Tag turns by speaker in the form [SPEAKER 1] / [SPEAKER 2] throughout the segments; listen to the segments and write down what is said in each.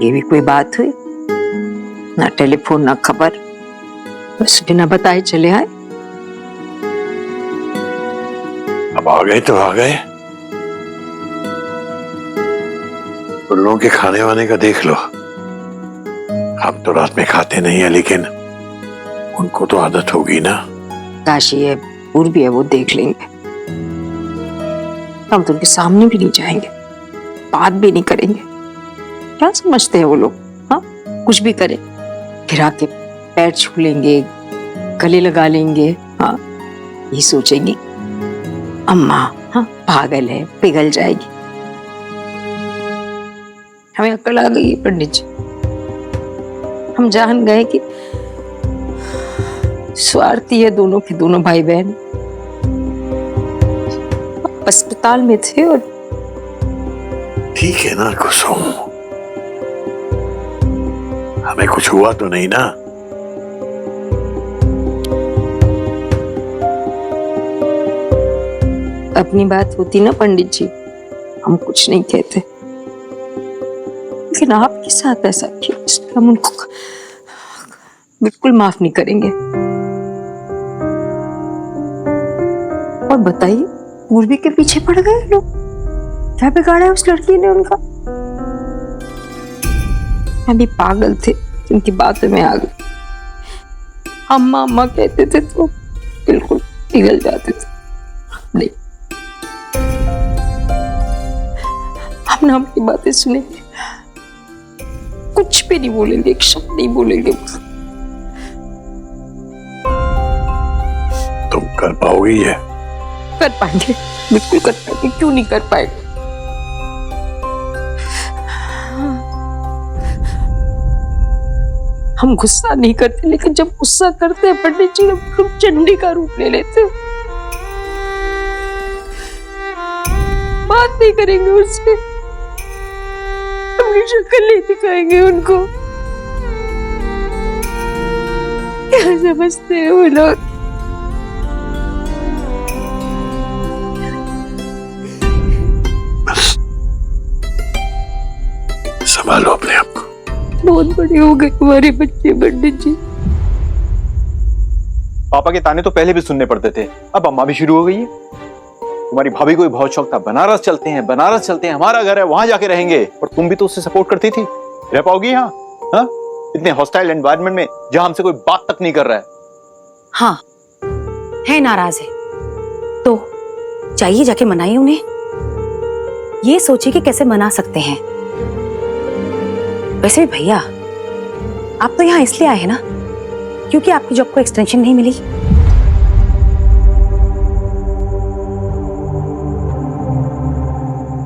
[SPEAKER 1] आगे भी कोई बात हुई? ना टेलीफोन ना खबर, बस बिना बताए चले आए।
[SPEAKER 2] अब आ गए तो आ गए। उन लोगों के खाने वाने का देख लो। हम तो रात में खाते नहीं है, लेकिन उनको तो आदत होगी ना।
[SPEAKER 1] काशी है, पूर्वी है, वो देख लेंगे। हम तो उनके सामने भी नहीं जाएंगे, बात भी नहीं करेंगे। क्या समझते हैं वो लोग? हाँ, कुछ भी करें, गिरा के पैर छू लेंगे, गले लगा लेंगे। हाँ, ये सोचेंगे अम्मा हाँ पागल है, पिघल जाएगी। हमें अक्ल आ गई है पंडित जी। हम जान गए कि स्वार्थी है दोनों के दोनों भाई बहन। अस्पताल में थे और
[SPEAKER 2] ठीक है ना कुसुम, हमें कुछ हुआ तो नहीं ना?
[SPEAKER 1] अपनी बात होती ना पंडित जी, हम कुछ नहीं कहते, लेकिन आपके साथ ऐसा क्यों? इसलिए हम उनको बिल्कुल माफ नहीं करेंगे। और बताइए, पूर्वी के पीछे पड़ गए लोग। क्या बिगाड़ा है उस लड़की ने उनका? हम भी पागल थे, उनकी बातों में आ गए। अम्मा अम्मा कहते थे तो बिल्कुल पिघल जाते थे। नहीं, हम ना आपकी बातें सुनेंगे, कुछ भी नहीं बोलेंगे, एक शब्द नहीं बोलेंगे।
[SPEAKER 2] तुम कर पाओगी ये?
[SPEAKER 1] कर पाएंगे, बिल्कुल कर पाएंगे, क्यों नहीं कर पाएंगे। हम गुस्सा नहीं करते, लेकिन जब गुस्सा करते हैं पंडित जी, हम चंडी का रूप ले लेते हैं। बात नहीं करेंगे उससे, अपनी शक्ल नहीं दिखाएंगे उनको। क्या समझते हैं वो लोग?
[SPEAKER 2] संभालो अपने आप को।
[SPEAKER 1] बहुत बड़े हो गए हमारे बच्चे पंडित जी।
[SPEAKER 3] पापा के ताने तो पहले भी सुनने पड़ते थे, अब अम्मा भी शुरू हो गई है। तुम्हारी भाभी को भी बहुत शौक था, बनारस चलते हैं, बनारस चलते हैं, हमारा घर है वहां जाके रहेंगे। और तुम भी तो उससे सपोर्ट करती थी। रह पाओगी यहाँ? हाँ, इतने हॉस्टाइल एनवायरनमेंट में जहां हमसे कोई बात तक नहीं कर रहा है।
[SPEAKER 4] हाँ है, नाराज है तो चाहिए जाके मनाइए उन्हें। ये सोचिए कि कैसे मना सकते हैं। वैसे भी भैया, आप तो यहाँ इसलिए आए हैं ना क्योंकि आपकी जॉब को एक्सटेंशन नहीं मिली।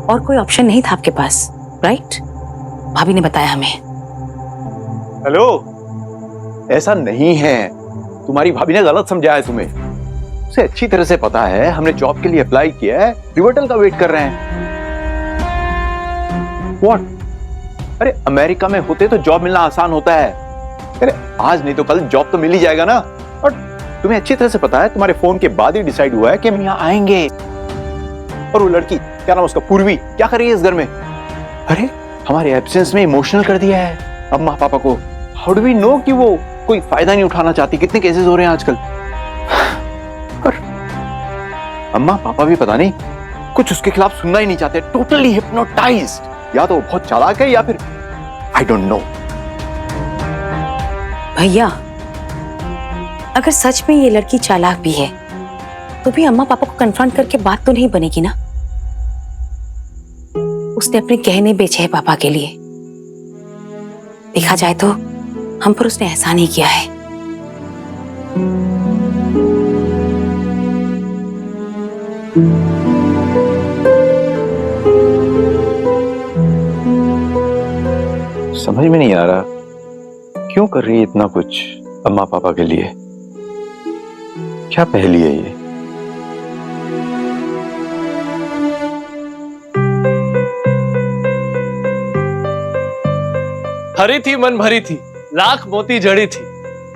[SPEAKER 4] और कोई ऑप्शन नहीं था आपके पास, राइट? भाभी ने बताया हमें।
[SPEAKER 3] हेलो, ऐसा नहीं है। तुम्हारी भाभी ने गलत समझा है तुम्हें। उसे अच्छी तरह से पता है हमने जॉब के लिए अप्लाई किया है, रिवर्टल का वेट कर रहे हैं। व्हाट? अरे अमेरिका में होते तो जॉब मिलना आसान होता है। अरे आज नहीं तो कल जॉब तो मिल ही जाएगा ना। और तुम्हें अच्छी तरह से पता है तुम्हारे फोन के बाद ही डिसाइड हुआ है कि हम यहाँ आएंगे। और वो लड़की, क्या नाम उसका, पूर्वी, क्या कर रही है इस घर में? अरे हमारे एब्सेंस में इमोशनल कर दिया है अम्मा पापा को। हाउ डू वी नो कि वो कोई फायदा नहीं उठाना चाहती? कितने केसेस हो रहे हैं आजकल। और अम्मा पापा भी पता नहीं कुछ उसके खिलाफ सुनना ही नहीं चाहते। Totally hypnotised. या तो बहुत चालाक है या फिर आई डोंट नो।
[SPEAKER 4] भैया, अगर सच में ये लड़की चालाक भी है तो भी अम्मा पापा को कन्फ्रंट करके बात तो नहीं बनेगी ना। उसने अपने गहने बेचे हैं पापा के लिए। देखा जाए तो हम पर उसने एहसान ही किया है।
[SPEAKER 3] समझ में नहीं आ रहा क्यों कर रही है इतना कुछ अम्मा पापा के लिए। क्या पहेली है ये?
[SPEAKER 5] हरी थी मन भरी थी, लाख मोती जड़ी थी,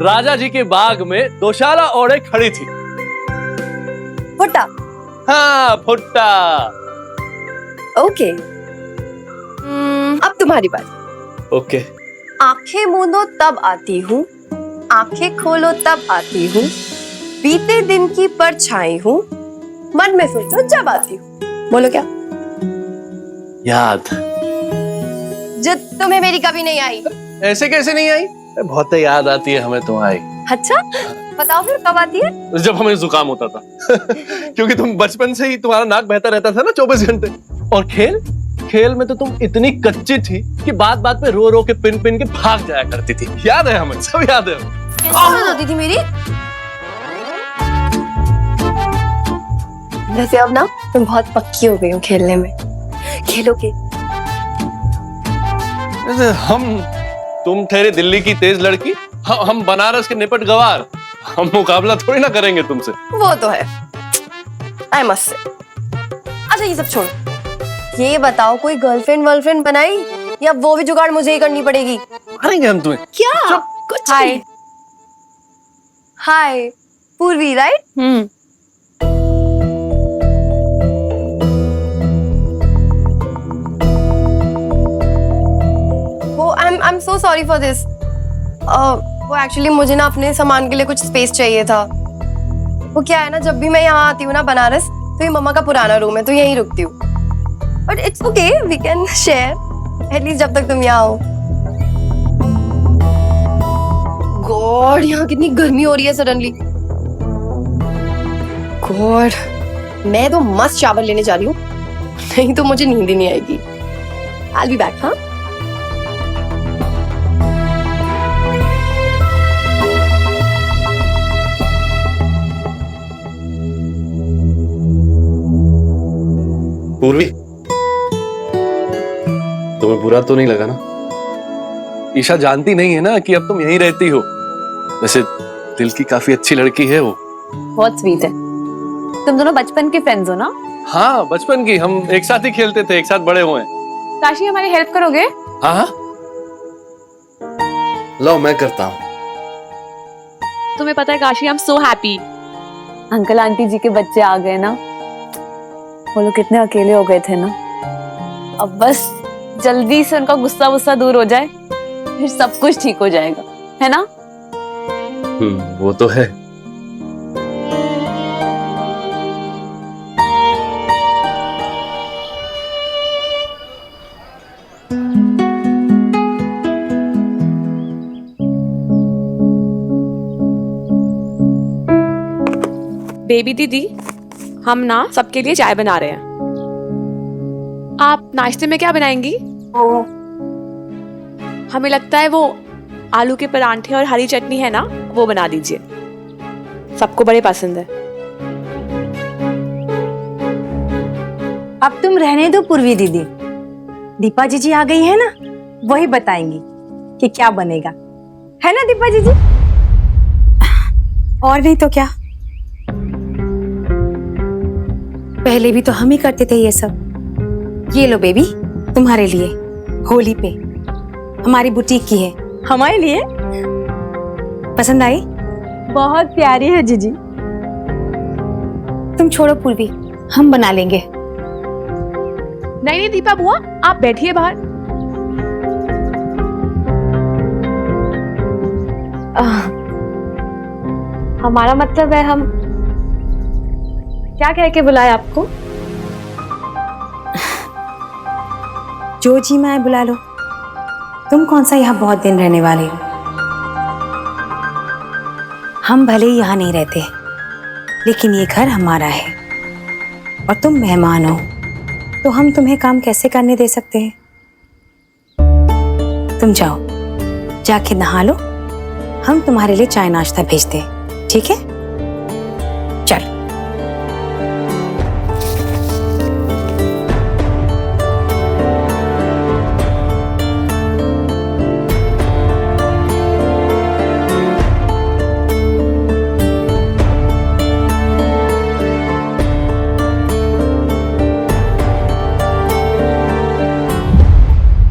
[SPEAKER 5] राजा जी के बाग में दोशाला ओढ़े खड़ी थी।
[SPEAKER 6] भुट्टा।
[SPEAKER 5] हाँ, भुट्टा।
[SPEAKER 6] ओके, अब तुम्हारी बात।
[SPEAKER 5] ओके।
[SPEAKER 6] आंखें मूंदो तब आती हूँ, आंखें खोलो तब आती हूँ, बीते दिन की परछाई हूँ, मन में सोचो जब आती हूँ। बोलो क्या?
[SPEAKER 5] याद।
[SPEAKER 6] जो तुम्हें मेरी कभी नहीं आई।
[SPEAKER 5] ऐसे कैसे नहीं आई? बहुत याद आती है हमें तुम्हारी।
[SPEAKER 6] अच्छा, बताओ फिर कब आती है?
[SPEAKER 5] जब हमें जुकाम होता था क्योंकि तुम बचपन से ही तुम्हारा नाक बहता रहता था ना 24 घंटे। और खेल में तो तुम इतनी कच्ची थी कि बात बात पे रो रो के पिन पिन के भाग जाया करती थी। याद है हमें, सब याद है।
[SPEAKER 6] कैसी हालत होती थी मेरी? वैसे अब ना तुम बहुत पक्की हो गई हो खेलने में। खेलोगे?
[SPEAKER 5] तुम ठहरे दिल्ली की तेज लड़की, हम बनारस के निपट गवार। हम मुकाबला थोड़ी ना करेंगे तुमसे।
[SPEAKER 6] वो तो है, आई मस्ट से। अच्छा ये सब छोड़ो, ये बताओ कोई गर्लफ्रेंड वर्लफ्रेंड बनाई या वो भी जुगाड़ मुझे ही करनी पड़ेगी?
[SPEAKER 5] मारेंगे हम तुम्हें।
[SPEAKER 6] क्या? कुछ हाय हाय पूर्वी, राइट? वो आई am so sorry for this. वो एक्चुअली मुझे ना अपने सामान के लिए कुछ स्पेस चाहिए था। वो क्या है ना, जब भी मैं यहाँ आती हूँ ना बनारस, तो ये मम्मा का पुराना रूम है तो यहीं रुकती हूँ। But it's okay, we can share at least जब तक तुम यहाँ हो। गॉड, यहाँ कितनी गर्मी हो रही है सडनली। गॉड, मैं तो मस्त चावल लेने जा रही हूँ, नहीं तो मुझे नींद ही नहीं आएगी। I'll be back, हाँ?
[SPEAKER 5] पूर्वी, तुम्हें बुरा तो नहीं लगा ना? ईशा जानती नहीं है ना कि अब तुम यहीं रहती हो। वैसे दिल की काफी अच्छी लड़की है वो।
[SPEAKER 7] बहुत स्वीट है। तुम दोनों बचपन के फ्रेंड्स हो ना?
[SPEAKER 5] हाँ, बचपन की। हम एक साथ ही खेलते थे, एक साथ बड़े हुए हैं।
[SPEAKER 7] काशी, हमारी हेल्प करोगे?
[SPEAKER 5] हाँ हाँ, लो मैं करता हूँ।
[SPEAKER 7] तुम्हें पता है Kashi, I am so happy. Uncle aunty ji के बच्चे आ गए ना। वो लोग कितने अकेले हो गए थे ना। अब बस जल्दी से उनका गुस्सा वुस्सा दूर हो जाए, फिर सब कुछ ठीक हो जाएगा, है ना?
[SPEAKER 5] वो तो है।
[SPEAKER 7] बेबी दीदी, हम ना सबके लिए चाय बना रहे हैं। आप नाश्ते में क्या बनाएंगी? हमें लगता है वो आलू के परांठे और हरी चटनी है ना, वो बना दीजिए। सबको बड़े पसंद है।
[SPEAKER 4] अब तुम रहने दो पूर्वी दीदी, दीपा जी आ गई है ना, वही बताएंगी कि क्या बनेगा, है ना दीपा जी? और नहीं तो क्या, पहले भी तो हम ही करते थे ये सब। ये लो बेबी, तुम्हारे लिए, होली पे हमारी बुटीक की है, हमारे लिए। पसंद आई? बहुत प्यारी है जीजी। तुम छोड़ो पूर्वी, हम बना लेंगे।
[SPEAKER 7] नहीं नहीं दीपा बुआ, आप बैठिए बाहर। हमारा मतलब है, हम क्या कह के बुलाए आपको?
[SPEAKER 4] जो जी मैं बुला लो। तुम कौन सा यहाँ बहुत दिन रहने वाले हो? हम भले ही यहाँ नहीं रहते, लेकिन ये घर हमारा है और तुम मेहमान हो, तो हम तुम्हें काम कैसे करने दे सकते हैं? तुम जाओ, जाके नहा लो, हम तुम्हारे लिए चाय नाश्ता भेजते हैं, ठीक है? चल।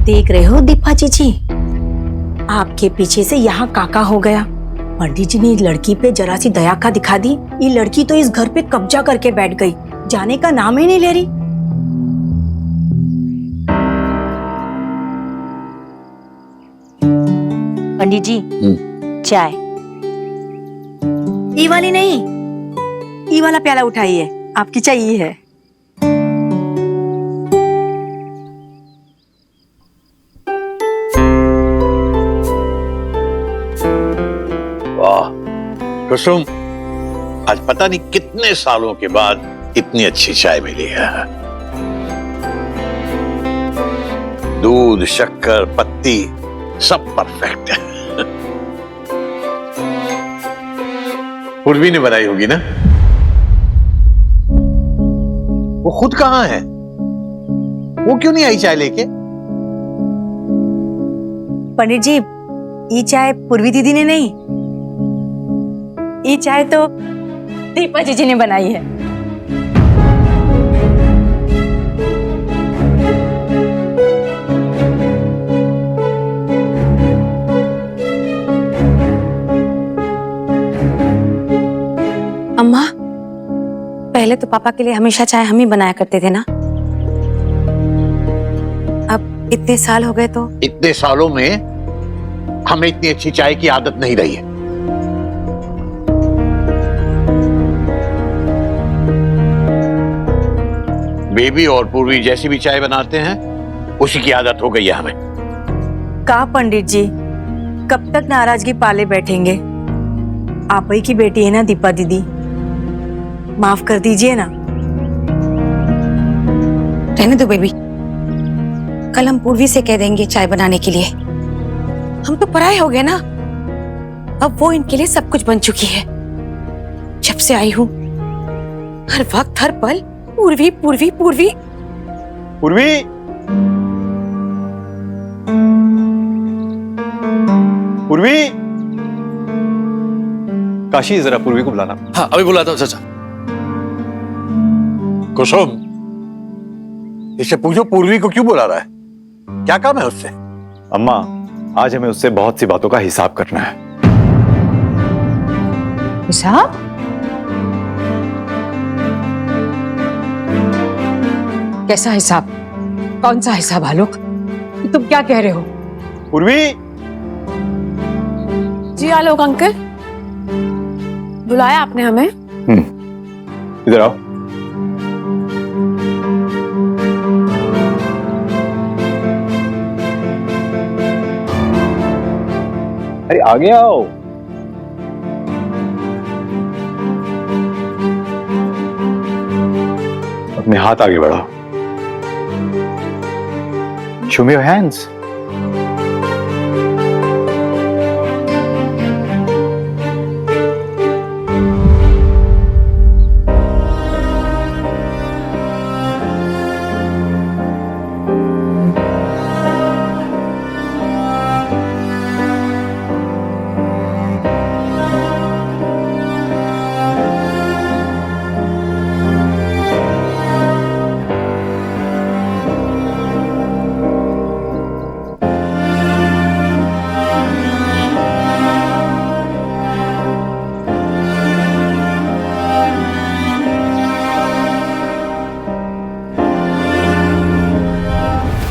[SPEAKER 4] देख रहे हो दीपा जी, आपके पीछे से यहाँ काका हो गया। पंडित जी ने लड़की पे जरा सी दया का दिखा दी, ये लड़की तो इस घर पे कब्जा करके बैठ गई, जाने का नाम ही नहीं ले रही।
[SPEAKER 8] पंडित जी चाय। ई वाली नहीं, ई वाला प्याला उठाइए, आपकी चाय ये है।
[SPEAKER 2] वाह कुसुम, आज पता नहीं कितने सालों के बाद इतनी अच्छी चाय मिली है। दूध, शक्कर, पत्ती सब परफेक्ट है। पूर्वी ने बनाई होगी ना? वो खुद कहाँ है? वो क्यों नहीं आई चाय लेके?
[SPEAKER 8] पंडित जी, ये चाय पूर्वी दीदी ने नहीं, ये चाय तो दीपा जीजी ने बनाई है।
[SPEAKER 4] अम्मा, पहले तो पापा के लिए हमेशा चाय हम ही बनाया करते थे ना। अब इतने साल हो गए तो
[SPEAKER 2] इतने सालों में हमें इतनी अच्छी चाय की आदत नहीं रही है। बेबी और पूर्वी जैसी भी चाय बनाते हैं उसी की आदत हो गई है हमें।
[SPEAKER 8] का पंडित जी, कब तक नाराजगी पाले बैठेंगे? आप ही की बेटी है ना दीपा दीदी, माफ कर दीजिए ना।
[SPEAKER 4] रहने दो बेबी, कल हम पूर्वी से कह देंगे चाय बनाने के लिए। हम तो पराए हो गए ना, अब वो इनके लिए सब कुछ बन चुकी है। जब से आई हूं हर वक्त हर पल पूर्वी पूर्वी पूर्वी।
[SPEAKER 3] पूर्वी, पूर्वी, काशी जरा पूर्वी को बुलाना।
[SPEAKER 5] हाँ अभी बुलाता हूँ चाचा।
[SPEAKER 2] कुसुम, इसे पूछो पूर्वी को क्यों बुला रहा है, क्या काम है उससे?
[SPEAKER 3] अम्मा, आज हमें उससे बहुत सी बातों का हिसाब करना है।
[SPEAKER 1] हिसाब? कैसा हिसाब? कौन सा हिसाब आलोक? तुम क्या कह रहे हो?
[SPEAKER 3] पूर्वी,
[SPEAKER 7] जी आलोक अंकल, बुलाया आपने हमें?
[SPEAKER 3] इधर आओ। अरे आगे आओ। अपने हाथ आगे बढ़ाओ। Show me your hands.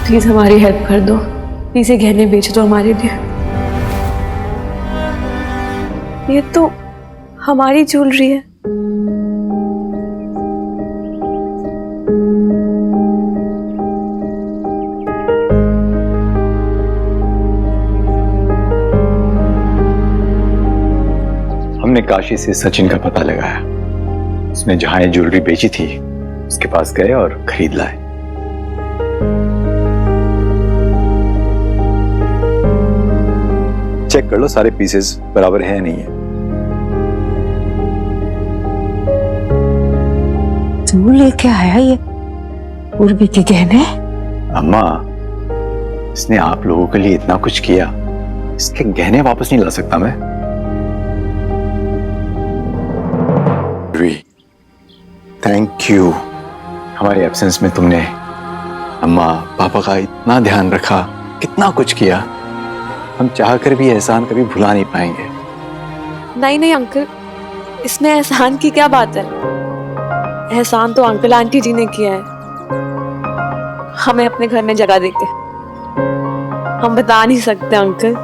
[SPEAKER 7] Please हमारी हेल्प कर दो, प्लीज ये गहने बेच दो हमारे लिए। ये तो हमारी ज्वेलरी है।
[SPEAKER 3] हमने काशी से सचिन का पता लगाया। उसने जहां ये ज्वेलरी बेची थी उसके पास गए और खरीद लाए। चेक कर लो सारे पीसेस बराबर है नहीं है।
[SPEAKER 1] तू लेके आया ये पूर्वी के गहने?
[SPEAKER 3] अम्मा, इसने आप लोगों के लिए इतना कुछ किया, इसके गहने वापस नहीं ला सकता मैं। Thank you. हमारे एब्सेंस में तुमने अम्मा पापा का इतना ध्यान रखा, कितना कुछ किया। हम चाहकर भी एहसान कभी भुला नहीं पाएंगे।
[SPEAKER 7] नहीं नहीं अंकल, इसमें एहसान की क्या बात है? एहसान तो अंकल आंटी जी ने किया है हमें अपने घर में जगह देके। हम बता नहीं सकते अंकल,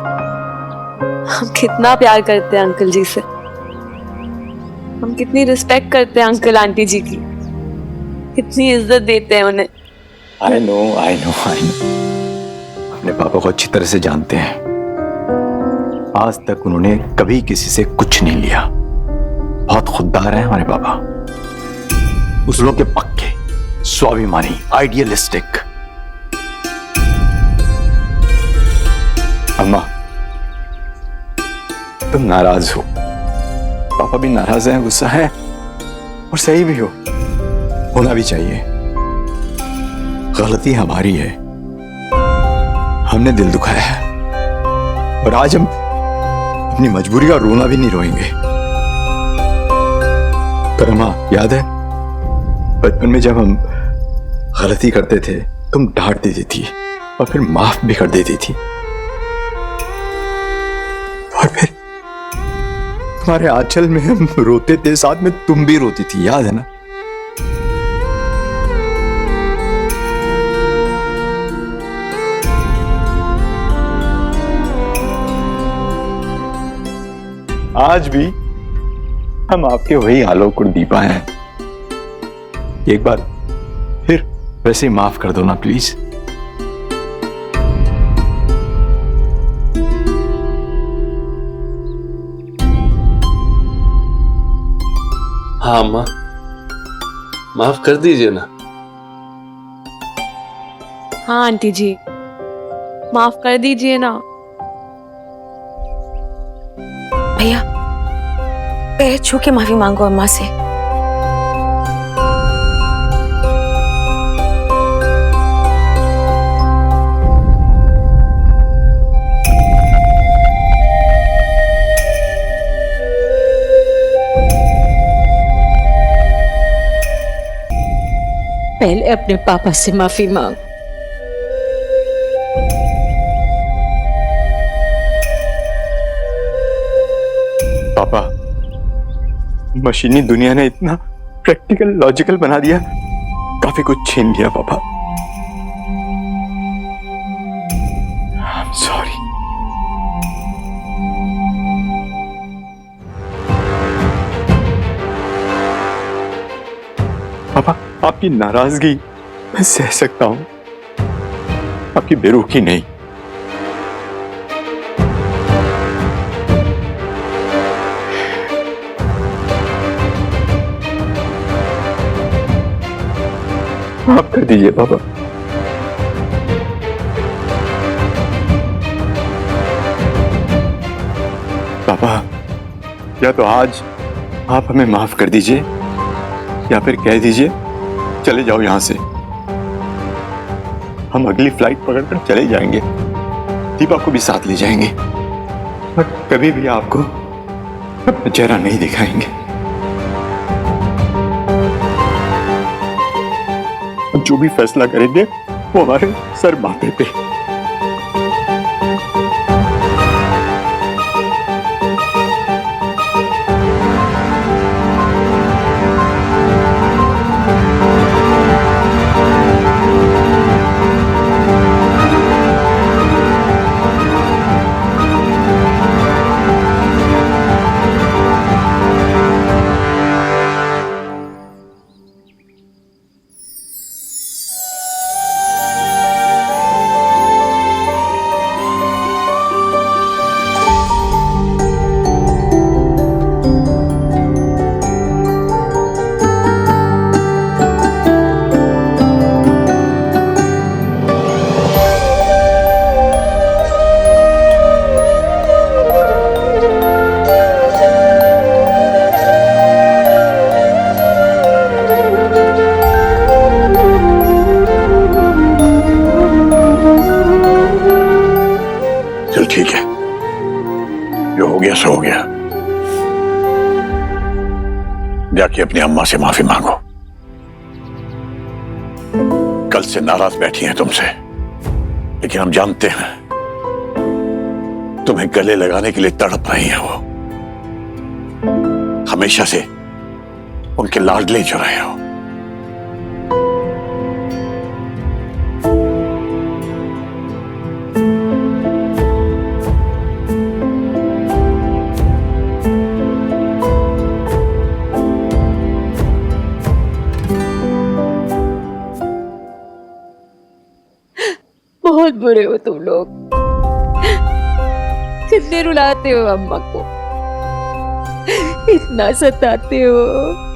[SPEAKER 7] हम कितना प्यार करते हैं अंकल जी से, हम कितनी रिस्पेक्ट करते हैं अंकल आंटी जी की, कितनी इज्जत देते हैं उन्हें।
[SPEAKER 3] I know I know I know, अपने पापा को अच्छी तरह से जानते हैं। आज तक उन्होंने कभी किसी से कुछ नहीं लिया, बहुत खुददार हैं हमारे पापा, उसूलों के पक्के, स्वाभिमानी, आइडियलिस्टिक। अम्मा, तुम नाराज हो, पापा भी नाराज हैं, गुस्सा है, और सही भी हो, होना भी चाहिए। गलती हमारी है, हमने दिल दुखाया है, और आज हम अपनी मजबूरी का रोना भी नहीं रोएंगे। पर अम्मा, याद है बचपन में जब हम गलती करते थे, तुम डांट देती थी और फिर माफ भी कर देती थी, और फिर तुम्हारे आंचल में हम रोते थे, साथ में तुम भी रोती थी, याद है ना? आज भी हम आपके वही आलोक और दीपा हैं। एक बार फिर वैसे ही माफ कर दो ना प्लीज।
[SPEAKER 5] हाँ अम्मा, माफ कर दीजिए ना।
[SPEAKER 7] हाँ आंटी जी, माफ कर दीजिए ना।
[SPEAKER 4] भैया, पैर छू के माफी मांगो अम्मा से।
[SPEAKER 1] पहले अपने पापा से माफी मांग।
[SPEAKER 3] पापा, मशीनी दुनिया ने इतना प्रैक्टिकल लॉजिकल बना दिया, काफी कुछ छीन लिया पापा। I am sorry. पापा, आपकी नाराजगी मैं सह सकता हूं, आपकी बेरुखी नहीं। माफ कर दीजिए पापा। पापा, या तो आज आप हमें माफ कर दीजिए, या फिर कह दीजिए चले जाओ यहां से। हम अगली फ्लाइट पकड़कर चले जाएंगे, दीपा को भी साथ ले जाएंगे, और कभी भी आपको अपना चेहरा नहीं दिखाएंगे। जो भी फैसला करेंगे वो हमारे सर माथे पे।
[SPEAKER 2] ठीक है, जो हो गया सो हो गया। जाके अपनी अम्मा से माफी मांगो। कल से नाराज बैठी हैं तुमसे, लेकिन हम जानते हैं तुम्हें गले लगाने के लिए तड़प रही हैं वो। हमेशा से उनके लाडले जो रहे हो।
[SPEAKER 1] बुरे हो तुम लोग, कितने रुलाते हो अम्मा को, इतना सताते हो।